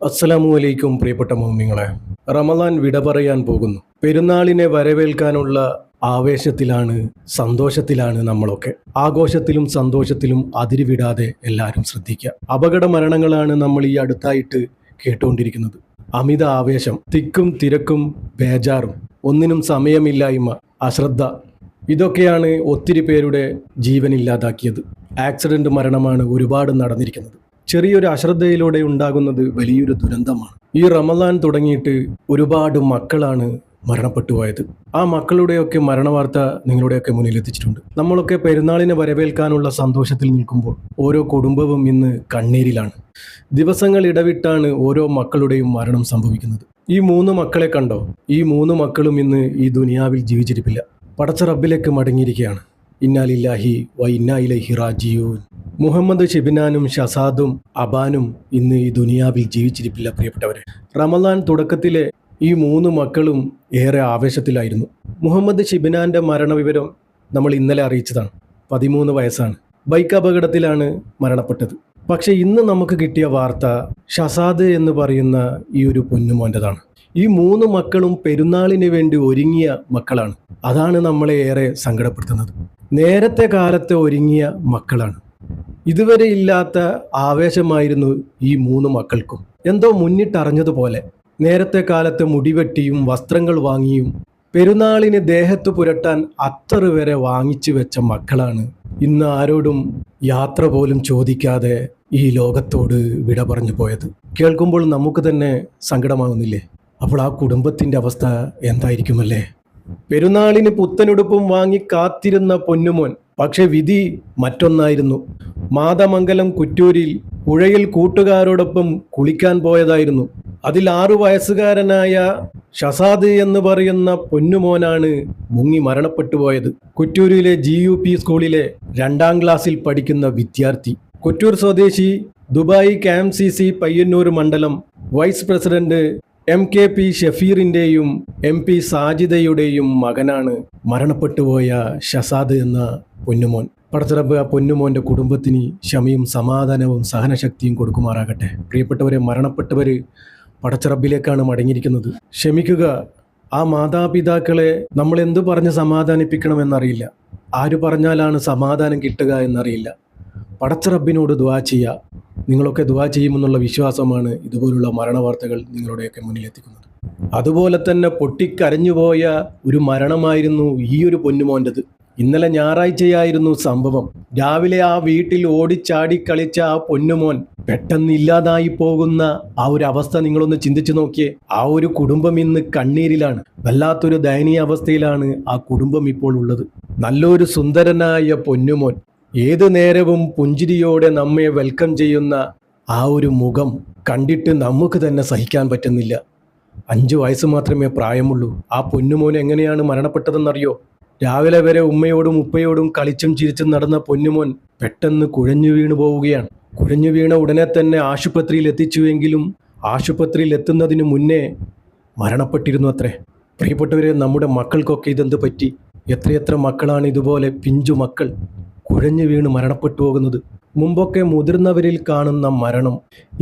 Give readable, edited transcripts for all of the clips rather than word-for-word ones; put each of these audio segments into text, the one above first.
അസ്സലാമു അലൈക്കും പ്രിയപ്പെട്ട മുഅ്മിനീങ്ങളെ. റമദാൻ വിട പറയാൻ പോകുന്നു. പെരുന്നാളിനെ വരവേൽക്കാനുള്ള ആവേശത്തിലാണ്, സന്തോഷത്തിലാണ് നമ്മളൊക്കെ. ആഘോഷത്തിലും സന്തോഷത്തിലും അതിരുവിടാതെ എല്ലാവരും ശ്രദ്ധിക്കുക. അപകട മരണങ്ങളാണ് നമ്മൾ ഈ അടുത്തായിട്ട് കേട്ടുകൊണ്ടിരിക്കുന്നത്. അമിത ആവേശം, തിക്കും തിരക്കും, ബേജാറും, ഒന്നിനും സമയമില്ലായ്മ, അശ്രദ്ധ, ഇതൊക്കെയാണ് ഒത്തിരി പേരുടെ ജീവനില്ലാതാക്കിയത്. ആക്സിഡന്റ് മരണമാണ് ഒരുപാട് നടന്നിരിക്കുന്നത്. ചെറിയൊരു അശ്രദ്ധയിലൂടെ ഉണ്ടാകുന്നത് വലിയൊരു ദുരന്തമാണ്. ഈ റമദാൻ തുടങ്ങിയിട്ട് ഒരുപാട് മക്കളാണ് മരണപ്പെട്ടു പോയത്. ആ മക്കളുടെയൊക്കെ മരണവാർത്ത നിങ്ങളുടെയൊക്കെ മുന്നിൽ എത്തിച്ചിട്ടുണ്ട്. നമ്മളൊക്കെ പെരുന്നാളിനെ വരവേൽക്കാനുള്ള സന്തോഷത്തിൽ നിൽക്കുമ്പോൾ ഓരോ കുടുംബവും ഇന്ന് കണ്ണീരിലാണ്. ദിവസങ്ങൾ ഇടവിട്ടാണ് ഓരോ മക്കളുടെയും മരണം സംഭവിക്കുന്നത്. ഈ 3 മക്കളെ കണ്ടോ? ഈ 3 മക്കളും ഇന്ന് ഈ ദുനിയാവിൽ ജീവിച്ചിരിപ്പില്ല. പടച്ച റബ്ബിലേക്ക് മടങ്ങിയിരിക്കുകയാണ്. ഇന്നാ ലില്ലാഹി വ ഇന്നാ ഇലൈഹി റാജിഊൻ. മുഹമ്മദ് ഷിബിനാനും ഷസാദും അബാനും ഇന്ന് ഈ ദുനിയാവിൽ ജീവിച്ചിരിപ്പില്ല. പ്രിയപ്പെട്ടവരെ, റമദാൻ തുടക്കത്തിലെ ഈ 3 മക്കളും ഏറെ ആവേശത്തിലായിരുന്നു. മുഹമ്മദ് ഷിബിനാന്റെ മരണവിവരം നമ്മൾ ഇന്നലെ അറിയിച്ചതാണ്. 13 വയസ്സാണ്. ബൈക്ക് അപകടത്തിലാണ് മരണപ്പെട്ടത്. പക്ഷെ ഇന്ന് നമുക്ക് കിട്ടിയ വാർത്ത ഷസാദ് എന്ന് പറയുന്ന ഈ ഒരു പൊന്നുമോൻ്റെതാണ്. ഈ 3 മക്കളും പെരുന്നാളിന് വേണ്ടി ഒരുങ്ങിയ മക്കളാണ്. അതാണ് നമ്മളെ ഏറെ സങ്കടപ്പെടുത്തുന്നത്. നേരത്തെ കാലത്തെ ഒരുങ്ങിയ മക്കളാണ്. ഇതുവരെ ഇല്ലാത്ത ആവേശമായിരുന്നു ഈ 3 മക്കൾക്കും. എന്തോ മുന്നിട്ടറിഞ്ഞതുപോലെ നേരത്തെ കാലത്ത് മുടിവെട്ടിയും വസ്ത്രങ്ങൾ വാങ്ങിയും പെരുന്നാളിന് ദേഹത്ത് പുരട്ടാൻ അത്തറ് വരെ വാങ്ങിച്ചു വെച്ച മക്കളാണ് ഇന്ന് ആരോടും യാത്ര പോലും ചോദിക്കാതെ ഈ ലോകത്തോട് വിട പറഞ്ഞു പോയത്. കേൾക്കുമ്പോൾ നമുക്ക് തന്നെ സങ്കടമാകുന്നില്ലേ? അപ്പോൾ ആ കുടുംബത്തിൻ്റെ അവസ്ഥ എന്തായിരിക്കുമല്ലേ? പെരുന്നാളിന് പുത്തനുടുപ്പും വാങ്ങി കാത്തിരുന്ന പൊന്നുമോൻ, പക്ഷെ വിധി മറ്റൊന്നായിരുന്നു. മാതമംഗലം കുറ്റൂരിൽ പുഴയിൽ കൂട്ടുകാരോടൊപ്പം കുളിക്കാൻ പോയതായിരുന്നു. അതിൽ 6 വയസ്സുകാരനായ ഷസാദ് എന്ന് പറയുന്ന പൊന്നുമോനാണ് മുങ്ങി മരണപ്പെട്ടു പോയത്. കുറ്റൂരിലെ GUP സ്കൂളിലെ 2ാം ക്ലാസ്സിൽ പഠിക്കുന്ന വിദ്യാർത്ഥി. കുറ്റൂർ സ്വദേശി ദുബായ് KMCC പയ്യന്നൂർ മണ്ഡലം വൈസ് പ്രസിഡന്റ് MKP ഷഫീറിൻ്റെയും MP സാജിദയുടെയും മകനാണ് മരണപ്പെട്ടുപോയ ഷസാദ് എന്ന പൊന്നുമോൻ. പടച്ചറബ് ആ പൊന്നുമോൻ്റെ കുടുംബത്തിന് ക്ഷമയും സമാധാനവും സഹനശക്തിയും കൊടുക്കുമാറാകട്ടെ. പ്രിയപ്പെട്ടവരെ, മരണപ്പെട്ടവർ പടച്ചറബിലേക്കാണ് മടങ്ങിയിരിക്കുന്നത്. ക്ഷമിക്കുക. ആ മാതാപിതാക്കളെ നമ്മൾ എന്തു പറഞ്ഞ് സമാധാനിപ്പിക്കണമെന്നറിയില്ല. ആര് പറഞ്ഞാലാണ് സമാധാനം കിട്ടുക എന്നറിയില്ല. പടച്ചറബിനോട് ദുആ ചെയ്യുക. നിങ്ങളൊക്കെ ദുആ ചെയ്യുമെന്നുള്ള വിശ്വാസമാണ് ഇതുപോലുള്ള മരണവാർത്തകൾ നിങ്ങളുടെയൊക്കെ മുന്നിലെത്തിക്കുന്നത്. അതുപോലെ തന്നെ പൊട്ടിക്കരഞ്ഞുപോയ ഒരു മരണമായിരുന്നു ഈ ഒരു പൊന്നുമോൻ്റെത്. ഇന്നലെ ഞായറാഴ്ചയായിരുന്നു സംഭവം. രാവിലെ ആ വീട്ടിൽ ഓടിച്ചാടി കളിച്ച ആ പൊന്നുമോൻ പെട്ടെന്ന് ഇല്ലാതായി പോകുന്ന ആ ഒരു അവസ്ഥ നിങ്ങളൊന്ന് ചിന്തിച്ചു നോക്കിയേ. ആ ഒരു കുടുംബം ഇന്ന് കണ്ണീരിലാണ്. വല്ലാത്തൊരു ദയനീയ അവസ്ഥയിലാണ് ആ കുടുംബം ഇപ്പോൾ ഉള്ളത്. നല്ലൊരു സുന്ദരനായ പൊന്നുമോൻ, ഏതു നേരവും പുഞ്ചിരിയോടെ നമ്മെ വെൽക്കം ചെയ്യുന്ന ആ ഒരു മുഖം കണ്ടിട്ട് നമുക്ക് തന്നെ സഹിക്കാൻ പറ്റുന്നില്ല. 5 വയസ്സ് മാത്രമേ പ്രായമുള്ളൂ. ആ പൊന്നുമോൻ എങ്ങനെയാണ് മരണപ്പെട്ടതെന്നറിയോ? രാവിലെ വരെ ഉമ്മയോടും ഉപ്പയോടും കളിച്ചും ചിരിച്ചും നടന്ന പൊന്നുമോൻ പെട്ടെന്ന് കുഴഞ്ഞു വീണു പോവുകയാണ്. കുഴഞ്ഞു വീണ ഉടനെ തന്നെ ആശുപത്രിയിൽ എത്തിച്ചുവെങ്കിലും ആശുപത്രിയിൽ എത്തുന്നതിന് മുന്നേ മരണപ്പെട്ടിരുന്നു അത്രേ. പ്രിയപ്പെട്ടവരെ, നമ്മുടെ മക്കൾക്കൊക്കെ ഇതെന്ത് പറ്റി? എത്രയെത്ര മക്കളാണ് ഇതുപോലെ പിഞ്ചു മക്കൾ കുഴഞ്ഞു വീണ് മരണപ്പെട്ടു പോകുന്നത്. മുമ്പൊക്കെ മുതിർന്നവരിൽ കാണുന്ന മരണം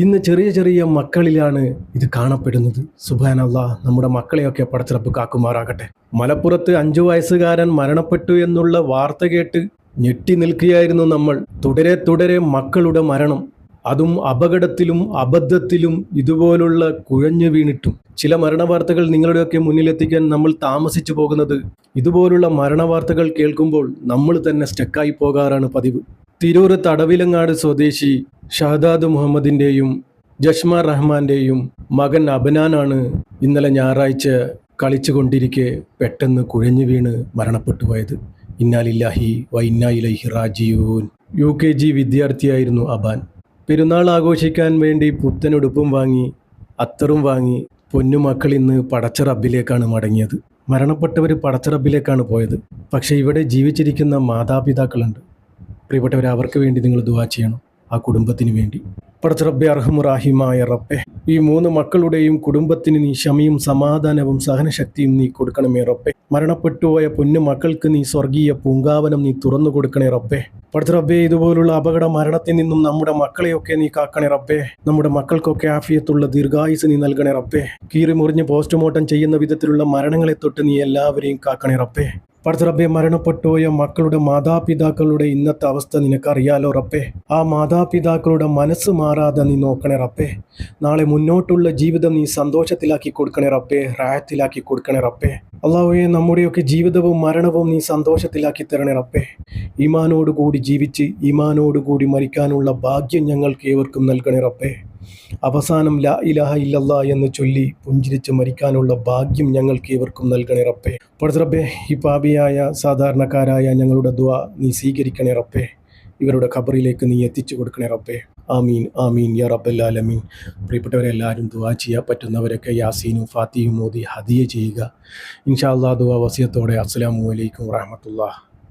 ഇന്ന് ചെറിയ ചെറിയ മക്കളിലാണ് ഇത് കാണപ്പെടുന്നത്. സുബ്ഹാനല്ലാഹ്, നമ്മുടെ മക്കളെയൊക്കെ പടച്ചിറപ്പ് കാക്കുമാറാകട്ടെ. മലപ്പുറത്ത് 5 വയസ്സുകാരൻ മരണപ്പെട്ടു എന്നുള്ള വാർത്ത കേട്ട് ഞെട്ടി നിൽക്കുകയായിരുന്നു നമ്മൾ. തുടരെ തുടരെ മക്കളുടെ മരണം, അതും അപകടത്തിലും അബദ്ധത്തിലും ഇതുപോലുള്ള കുഴഞ്ഞു വീണിട്ടും. ചില മരണവാർത്തകൾ നിങ്ങളുടെയൊക്കെ മുന്നിലെത്തിക്കാൻ നമ്മൾ താമസിച്ചു പോകുന്നത് ഇതുപോലുള്ള മരണവാർത്തകൾ കേൾക്കുമ്പോൾ നമ്മൾ തന്നെ സ്റ്റക്കായി പോകാറാണ് പതിവ്. തിരൂർ തടവിലങ്ങാട് സ്വദേശി ഷഹദാദ് മുഹമ്മദിൻ്റെയും ജഷ്മ റഹ്മാൻ്റെയും മകൻ അബനാനാണ് ഇന്നലെ ഞായറാഴ്ച കളിച്ചുകൊണ്ടിരിക്കെ പെട്ടെന്ന് കുഴഞ്ഞു വീണ് മരണപ്പെട്ടു പോയത്. ഇന്നാ ലില്ലാഹി വ ഇന്നാ ഇലൈഹി റാജിഊൻ. UKG വിദ്യാർത്ഥിയായിരുന്നു അബാൻ. പെരുന്നാൾ ആഘോഷിക്കാൻ വേണ്ടി പുത്തനുടുപ്പും വാങ്ങി അത്തറും വാങ്ങി പൊന്നുമക്കൾ ഇന്ന് പടച്ച റബ്ബിലേക്കാണ് മടങ്ങിയത്. മരണപ്പെട്ടവർ പടച്ച റബ്ബിലേക്കാണ് പോയത്. പക്ഷേ ഇവിടെ ജീവിച്ചിരിക്കുന്ന മാതാപിതാക്കളുണ്ട്. പ്രിയപ്പെട്ടവരെ, അവർക്ക് വേണ്ടി നിങ്ങൾ ദുആ ചെയ്യണം. ആ കുടുംബത്തിന് വേണ്ടി. പടച്ച റബ്ബെ, അർഹമുർ റഹീമായ റബ്ബെ, ഈ 3 മക്കളുടെയും കുടുംബത്തിന് നീ ക്ഷമയും സമാധാനവും സഹനശക്തിയും നീ കൊടുക്കണമേ റബ്ബേ. മരണപ്പെട്ടുപോയ പൊന്നു മക്കൾക്ക് നീ സ്വർഗീയ പൂങ്കാവനം നീ തുറന്നു കൊടുക്കണേ റബ്ബേ. പടച്ച റബ്ബേ, ഇതുപോലുള്ള അപകട മരണത്തിൽ നിന്നും നമ്മുടെ മക്കളെയൊക്കെ നീ കാക്കണേ റബ്ബേ. നമ്മുടെ മക്കൾക്കൊക്കെ ആഫിയത്തുള്ള ദീർഘായുസ് നീ നൽകണേ റബ്ബേ. കീറി മുറിഞ്ഞ് പോസ്റ്റ്മോർട്ടം ചെയ്യുന്ന വിധത്തിലുള്ള മരണങ്ങളെ തൊട്ട് നീ എല്ലാവരെയും കാക്കണേ റബ്ബേ. പടച്ച റബ്ബേ, മരണപ്പെട്ടുപോയ മക്കളുടെ മാതാപിതാക്കളുടെ ഇന്നത്തെ അവസ്ഥ നിനക്കറിയാലോ റബ്ബേ. ആ മാതാപിതാക്കളുടെ മനസ്സ് മാറാതെ നീ നോക്കണേ റബ്ബേ. നാളെ മുന്നോട്ടുള്ള ജീവിതം നീ സന്തോഷത്തിലാക്കി കൊടുക്കണേ റബ്ബേ, റായത്തിലാക്കി കൊടുക്കണേ റബ്ബേ. അല്ലാഹുവേ, നമ്മുടെയൊക്കെ ജീവിതവും മരണവും നീ സന്തോഷത്തിലാക്കി തരണേ റബ്ബേ. ഈമാനോടുകൂടി ജീവിച്ച് ഈമാനോടുകൂടി മരിക്കാനുള്ള ഭാഗ്യം ഞങ്ങൾക്ക് ഏവർക്കും നൽകണേ റബ്ബേ. അവസാനം ലാ ഇലാഹ ഇല്ലല്ലാ എന്ന് ചൊല്ലി പുഞ്ചിരിച്ച് മരിക്കാനുള്ള ഭാഗ്യം ഞങ്ങൾക്ക് ഏവർക്കും നൽകണേ റബ്ബേ. പടച്ച റബ്ബേ, ഈ പാപിയായ സാധാരണക്കാരായ ഞങ്ങളുടെ ദുആ നീ സ്വീകരിക്കണേ റബ്ബേ. ഇവരുടെ ഖബറിലേക്ക് നീ എത്തിച്ചു കൊടുക്കണേ റബ്ബേ. ആമീൻ ആമീൻ യാ റബ്ബൽ ആലമീൻ. പ്രിയപ്പെട്ടവരെല്ലാവരും ദുആ ചെയ്യാൻ പറ്റുന്നവരൊക്കെ യാസീനും ഫാത്തിഹയും ഓതി ഹദിയ ചെയ്യുക. ഇൻഷാ അല്ലാഹ് ദുആ വസിയത്തോടെ. അസ്സലാമു അലൈക്കും വറഹ്മത്തുള്ളാഹി.